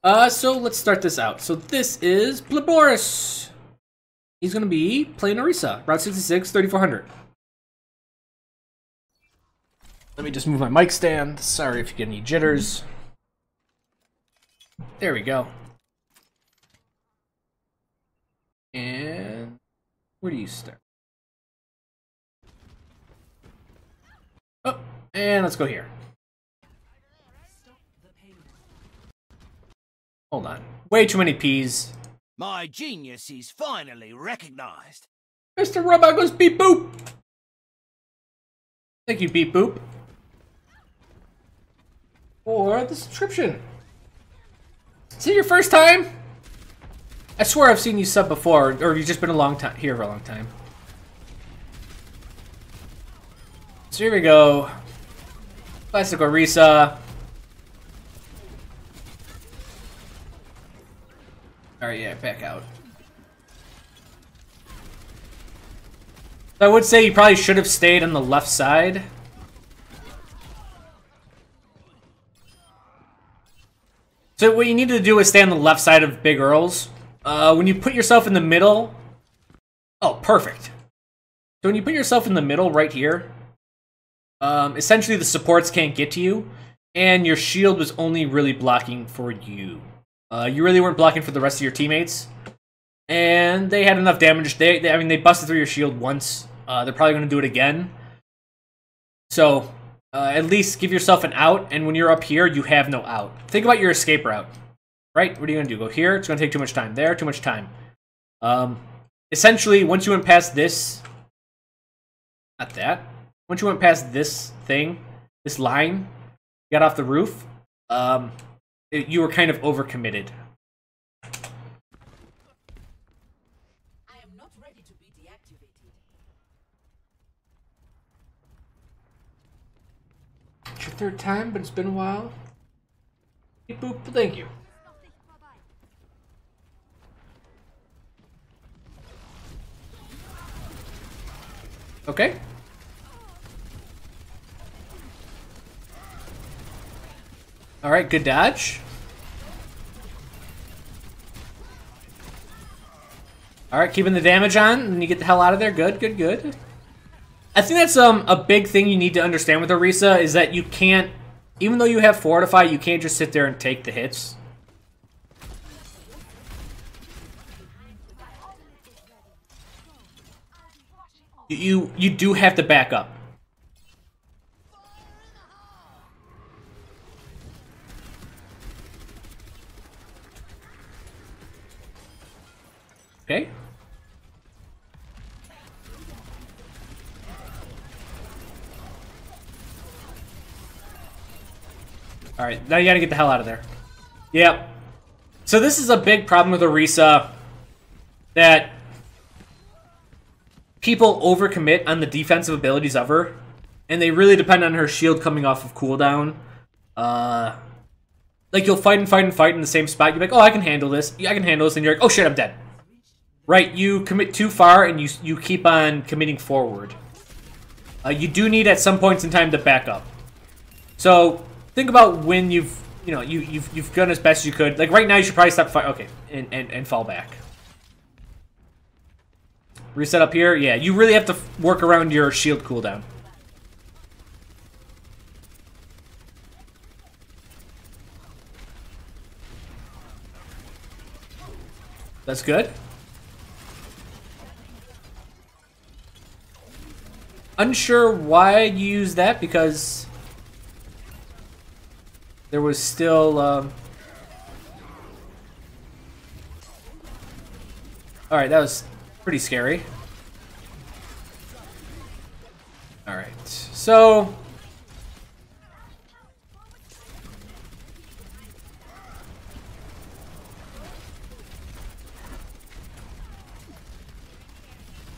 So let's start this out. So this is Pleborus. He's gonna be playing Orisa, Route 66, 3400. Let me just move my mic stand. Sorry if you get any jitters. There we go. And where do you start? Oh, and let's go here. Hold on. Way too many P's. My genius is finally recognized. Mr. Robot goes beep boop. Thank you, beep boop, for the subscription. Is it your first time? I swear I've seen you sub before, or you've just been a long time here for a long time. So here we go. Classic Orisa. Alright, yeah, back out. I would say you probably should have stayed on the left side. So what you need to do is stay on the left side of Big Earls. When you put yourself in the middle... Oh, perfect. So when you put yourself in the middle right here, essentially the supports can't get to you, and your shield was only really blocking for you. You really weren't blocking for the rest of your teammates, and they had enough damage. I mean, they busted through your shield once. They're probably going to do it again. So, at least give yourself an out, and when you're up here, you have no out. Think about your escape route, right? What are you going to do? Go here? It's going to take too much time. There, too much time. Essentially, once you went past this, not that. Once you went past this thing, this line, got off the roof, you were kind of overcommitted. I am not ready to be deactivated. It's your third time, but it's been a while. Beep boop, thank you. Okay. Alright, good dodge. Alright, keeping the damage on, and you get the hell out of there. Good, good, good. I think that's a big thing you need to understand with Orisa, is that you can't, even though you have Fortify, you can't just sit there and take the hits. You do have to back up. Okay. Alright, now you gotta get the hell out of there. Yep. So this is a big problem with Orisa, that people overcommit on the defensive abilities of her, and they really depend on her shield coming off of cooldown. Like, you'll fight and fight and fight in the same spot. You're like, oh, I can handle this. Yeah, I can handle this. And you're like, oh shit, I'm dead. Right, you commit too far, and you keep on committing forward. You do need at some points in time to back up. So think about when you've done as best as you could. Like right now, you should probably stop fighting. Okay, and fall back. Reset up here. Yeah, you really have to work around your shield cooldown. That's good. Unsure why you use that, because there was still alright, that was pretty scary. Alright, so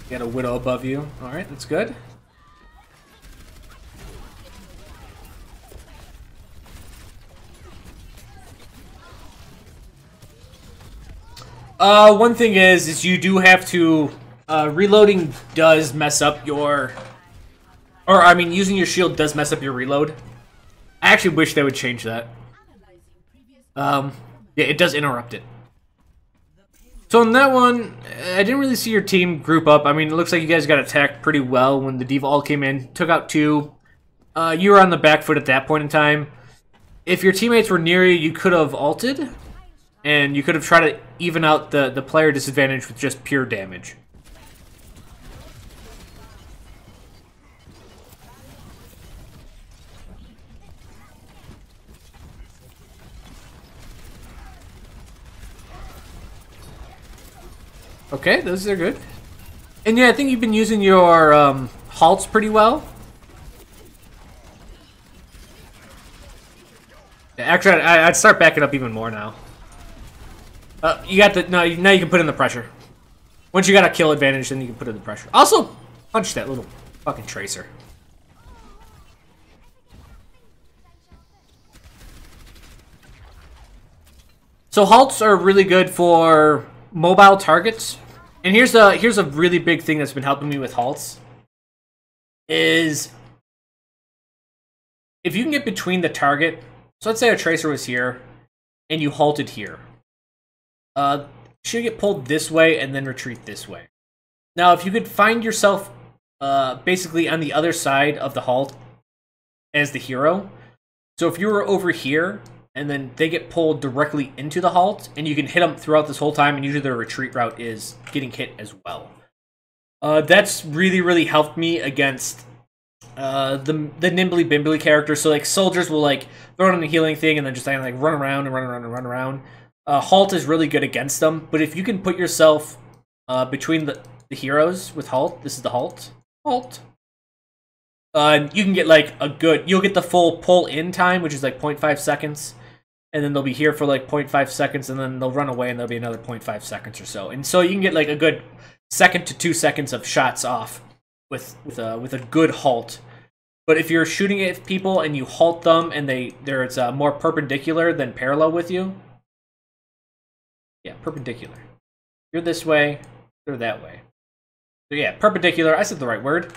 you got a Widow above you. Alright, that's good. One thing is you do have to, reloading does mess up your, or I mean, using your shield does mess up your reload. I actually wish they would change that. Yeah, it does interrupt it. So in that one, I didn't really see your team group up. I mean, it looks like you guys got attacked pretty well when the D.Va all came in, took out 2. You were on the back foot at that point in time. If your teammates were near you, you could have ulted, and you could have tried to even out the player disadvantage with just pure damage. Okay, those are good. And yeah, I think you've been using your halts pretty well. Yeah, actually, I'd start backing up even more now. You got the now you can put in the pressure. Once you got a kill advantage, then you can put in the pressure. Also, punch that little fucking tracer. So halts are really good for mobile targets. And here's a really big thing that's been helping me with halts. Is if you can get between the target, so let's say a tracer was here, and you halted here. Should get pulled this way and then retreat this way. Now, if you could find yourself basically on the other side of the halt as the hero, so if you were over here and then they get pulled directly into the halt, and you can hit them throughout this whole time, and usually their retreat route is getting hit as well. That's really helped me against the nimbly bimbly characters. So like soldiers will like throw in the healing thing and then just like run around and run around. Halt is really good against them, but if you can put yourself between the heroes with Halt, this is the Halt, you can get like you'll get the full pull in time, which is like 0.5 seconds, and then they'll be here for like 0.5 seconds, and then they'll run away, and there'll be another 0.5 seconds or so, and so you can get like a good 1 to 2 seconds of shots off with a good Halt. But if you're shooting at people and you halt them, and it's more perpendicular than parallel with you. Yeah, perpendicular. You're this way, they're that way. So yeah, perpendicular, I said the right word.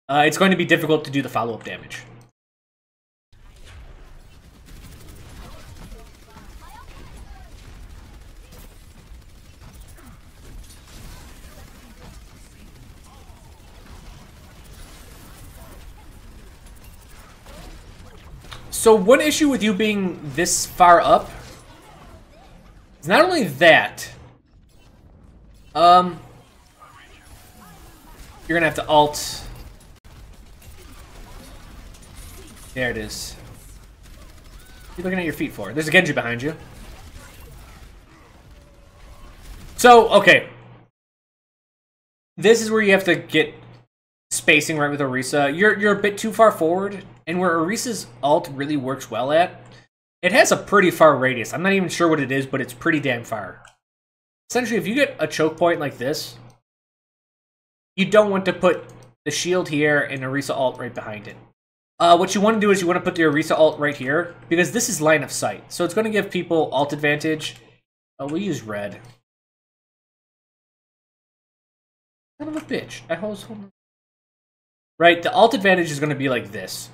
It's going to be difficult to do the follow-up damage. So one issue with you being this far up is not only that, you're gonna have to alt. There it is. What are you looking at your feet for? There's a Genji behind you. So, okay. This is where you have to get spacing right with Orisa. You're a bit too far forward, and where Orisa's ult really works well at, it has a pretty far radius. I'm not even sure what it is, but it's pretty damn far. Essentially, if you get a choke point like this, you don't want to put the shield here and Orisa ult right behind it. What you want to do is you want to put the Orisa ult right here, because this is line of sight. So it's going to give people ult advantage. We'll use red. Son of a bitch. I was holding... Right, the ult advantage is going to be like this.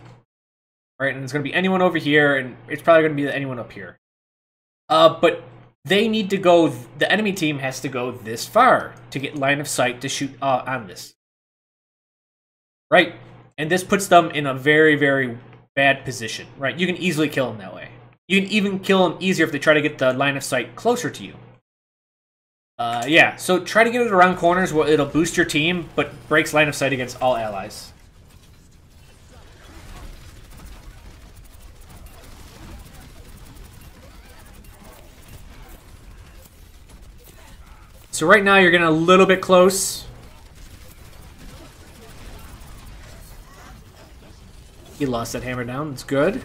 Right, and it's going to be anyone over here, and it's probably going to be anyone up here. But they need to go... The enemy team has to go this far to get line of sight to shoot on this. Right? And this puts them in a very bad position. Right, you can easily kill them that way. You can even kill them easier if they try to get the line of sight closer to you. Yeah, so try to get it around corners where it'll boost your team, but breaks line of sight against all allies. So right now you're getting a little bit close. He lost that hammer down, that's good.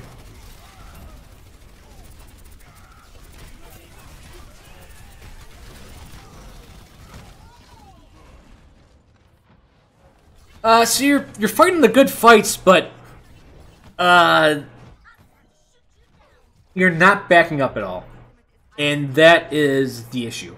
So you're fighting the good fights, but you're not backing up at all. And that is the issue.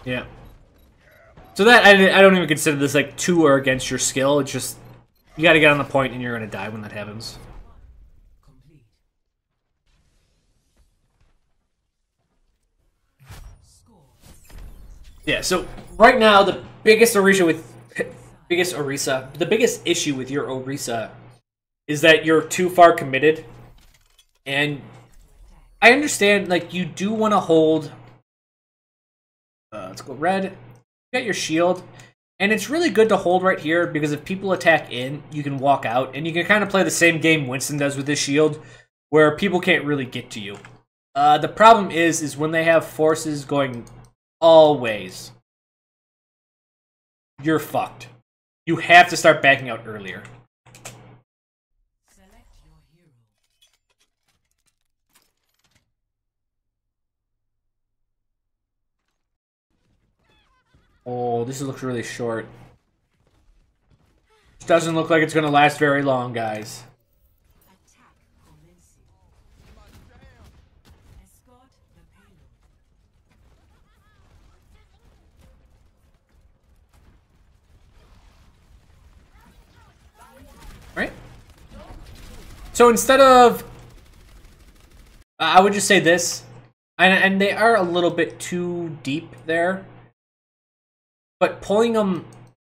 Yeah. So that, I don't even consider this like to or against your skill. It's just, you gotta get on the point and you're gonna die when that happens. Complete. Score. Yeah, so right now the biggest issue with your Orisa is that you're too far committed. And I understand, like, you do want to hold. Let's go red. You got your shield. And it's really good to hold right here because if people attack in, you can walk out. And you can kind of play the same game Winston does with his shield, where people can't really get to you. The problem is when they have forces going all ways, you're fucked. You have to start backing out earlier. Select your hero. Oh, this looks really short. This doesn't look like it's going to last very long, guys. Attack commencing. Escort the payload. Right? So instead of... I would just say this. And they are a little bit too deep there. But pulling them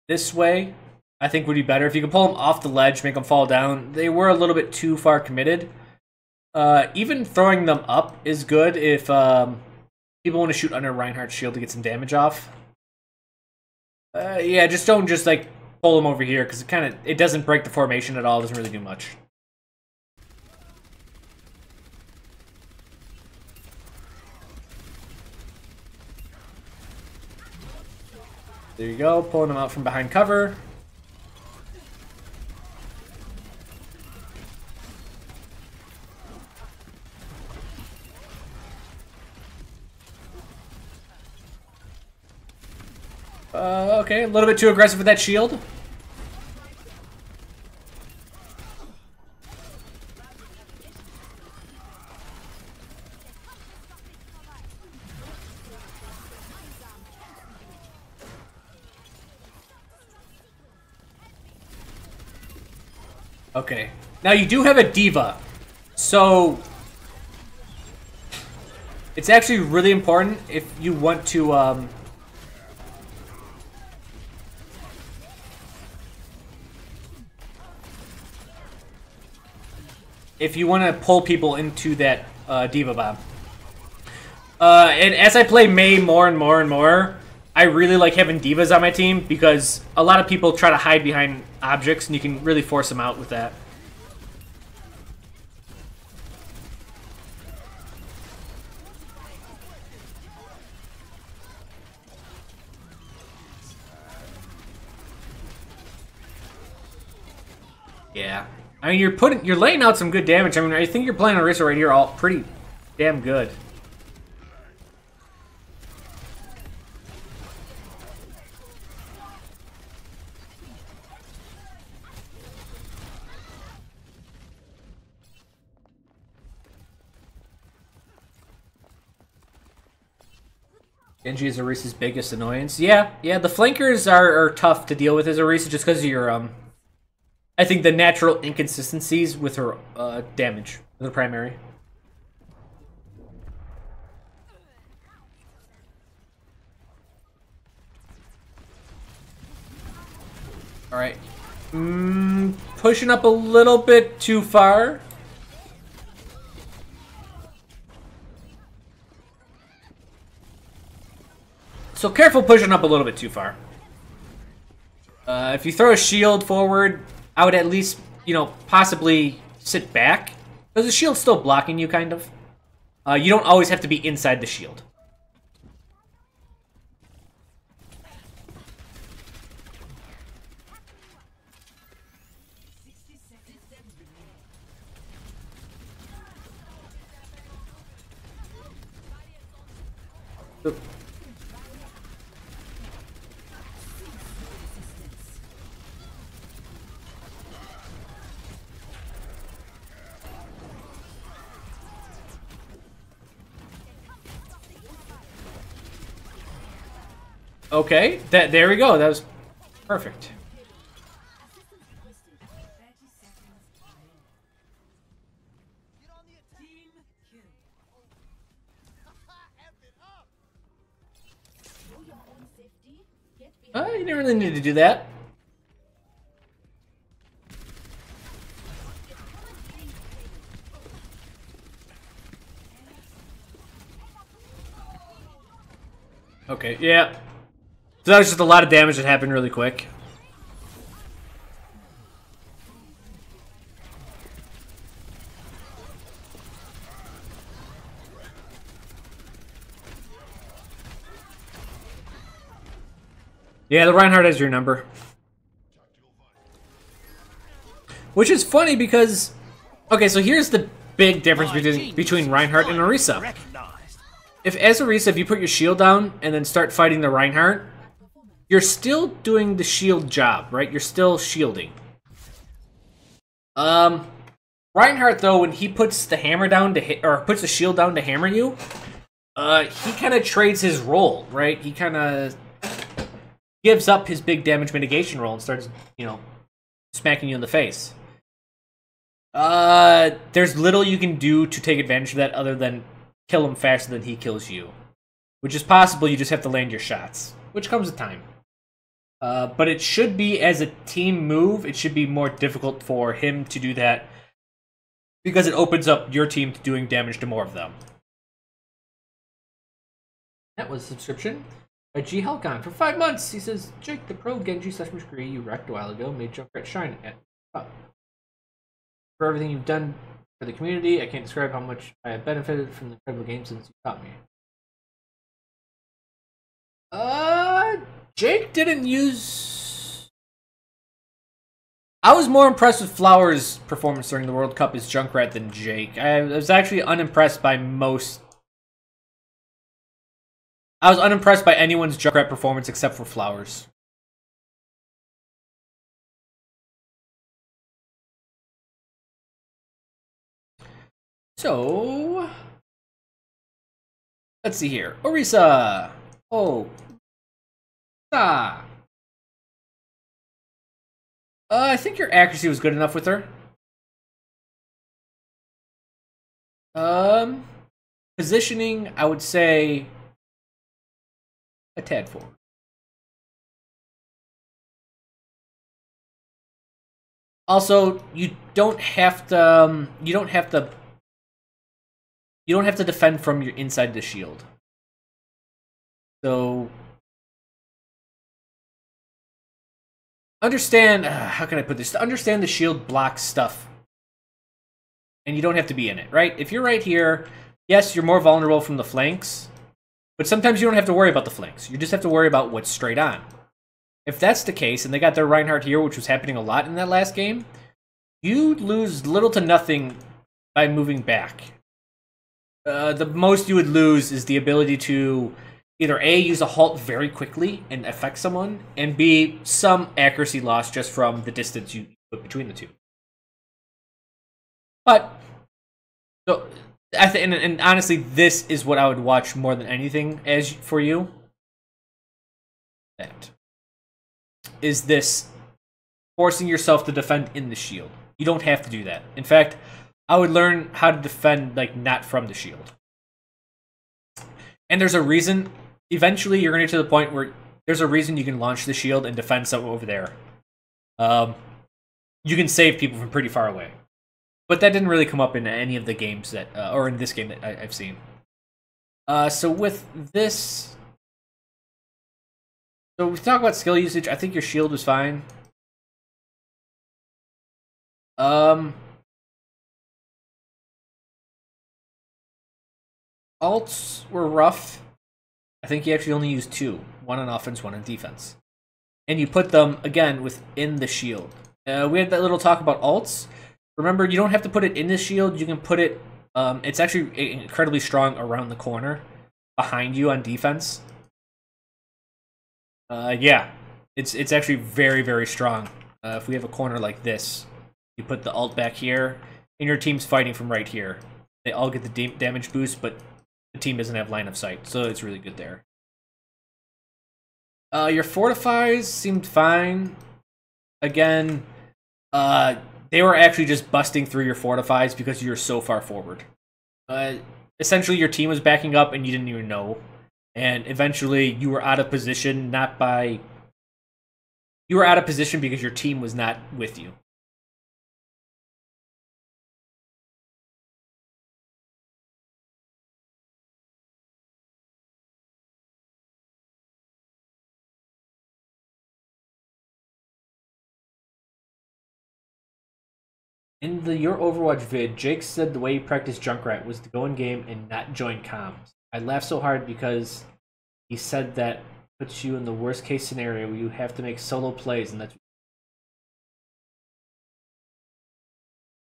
this way, I think would be better. If you could pull them off the ledge, make them fall down. They were a little bit too far committed. Even throwing them up is good if people want to shoot under Reinhardt's shield to get some damage off. Yeah, just don't just like pull them over here because it doesn't break the formation at all. It doesn't really do much. There you go, pulling them out from behind cover. Okay, a little bit too aggressive with that shield. Okay. Now you do have a diva. So it's actually really important if you want to pull people into that diva bomb. And as I play Mei more and more and more, I really like having divas on my team because a lot of people try to hide behind objects and you can really force them out with that. Yeah. I mean, you're laying out some good damage. I mean, I think you're playing Orisa right here all pretty damn good. Genji is Orisa's biggest annoyance. Yeah, the flankers are tough to deal with as Orisa just because of your, I think the natural inconsistencies with her damage, the primary. Alright. Pushing up a little bit too far. So careful pushing up a little bit too far. If you throw a shield forward, I would at least, possibly sit back. Because the shield's still blocking you, kind of. You don't always have to be inside the shield. Okay, there we go. That was perfect. Team kill. You didn't really need to do that. Okay, yeah. So that was just a lot of damage that happened really quick. Yeah, the Reinhardt has your number. Which is funny because... Okay, so here's the big difference between Reinhardt and Orisa. If as Orisa, if you put your shield down and then start fighting the Reinhardt, you're still doing the shield job, right? You're still shielding. Reinhardt, though, when he puts the hammer down to hit, or puts the shield down to hammer you, he kind of trades his role, right? He kind of gives up his big damage mitigation role and starts, you know, smacking you in the face. There's little you can do to take advantage of that other than kill him faster than he kills you. Which is possible, you just have to land your shots. Which comes with time. But it should be, as a team move, it should be more difficult for him to do that. Because it opens up your team to doing damage to more of them. That was a subscription by G. Helcon for 5 months. He says, Jake, the pro Genji /Degree you wrecked a while ago made Junkrat shine at top. For everything you've done for the community, I can't describe how much I have benefited from the incredible game since you taught me. Jake didn't use... I was more impressed with Flowers' performance during the World Cup as Junkrat than Jake. I was actually unimpressed by most... I was unimpressed by anyone's Junkrat performance except for Flowers. So, let's see here. Orisa. Oh. I think your accuracy was good enough with her. Positioning, I would say a tad forward. Also, you don't have to defend from your inside the shield. So understand, how can I put this? Understand the shield blocks stuff. And you don't have to be in it, right? If you're right here, yes, you're more vulnerable from the flanks. But sometimes you don't have to worry about the flanks. You just have to worry about what's straight on. If that's the case, and they got their Reinhardt here, which was happening a lot in that last game, you lose little to nothing by moving back. The most you would lose is the ability to either A, use a halt very quickly and affect someone, and B, some accuracy loss just from the distance you put between the two. But, so, and honestly, this is what I would watch more than anything as for you. That is this forcing yourself to defend in the shield. You don't have to do that. In fact, I would learn how to defend, like, not from the shield. And there's a reason. Eventually, you're going to get to the point where there's a reason you can launch the shield and defend something over there. You can save people from pretty far away. But that didn't really come up in any of the games that, or in this game that I've seen. So with this... So we talk about skill usage. I think your shield was fine. Alts were rough. I think you actually only used 2. One on offense, one on defense. And you put them, again, within the shield. We had that little talk about alts. Remember, you don't have to put it in the shield. You can put it... it's actually incredibly strong around the corner. Behind you on defense. Yeah. It's actually very, very strong. If we have a corner like this, you put the alt back here, and your team's fighting from right here. They all get the damage boost, but the team doesn't have line of sight, so it's really good there. Your fortifies seemed fine. Again, they were actually just busting through your fortifies because you're so far forward. Essentially, your team was backing up and you didn't even know. And eventually, you were out of position, not by... You were out of position because your team was not with you. In your Overwatch vid, Jake said the way he practiced Junkrat was to go in game and not join comms. I laughed so hard because he said that puts you in the worst case scenario where you have to make solo plays, and that's...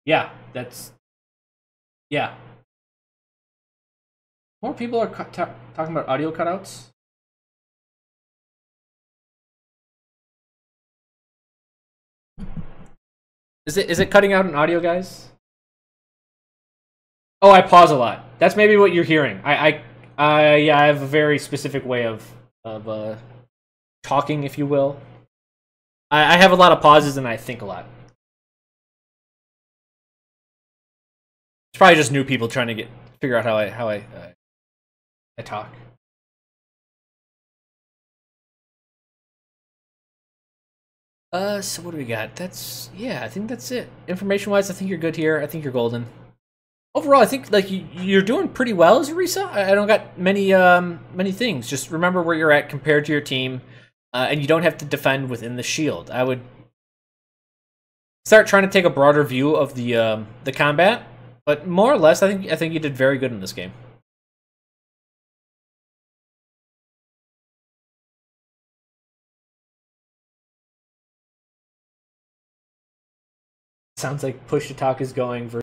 Yeah, that's... Yeah. More people are talking about audio cutouts. Is it cutting out in audio, guys? Oh, I pause a lot. That's maybe what you're hearing. Yeah, I have a very specific way of talking, if you will. I have a lot of pauses and I think a lot. It's probably just new people trying to figure out how I talk. So what do we got? Yeah, I think that's it. Information-wise, I think you're good here. I think you're golden. Overall, I think like you're doing pretty well as Orisa. I don't got many things. Just remember where you're at compared to your team, and you don't have to defend within the shield. I would start trying to take a broader view of the combat, but more or less, I think you did very good in this game. Sounds like push to talk is going.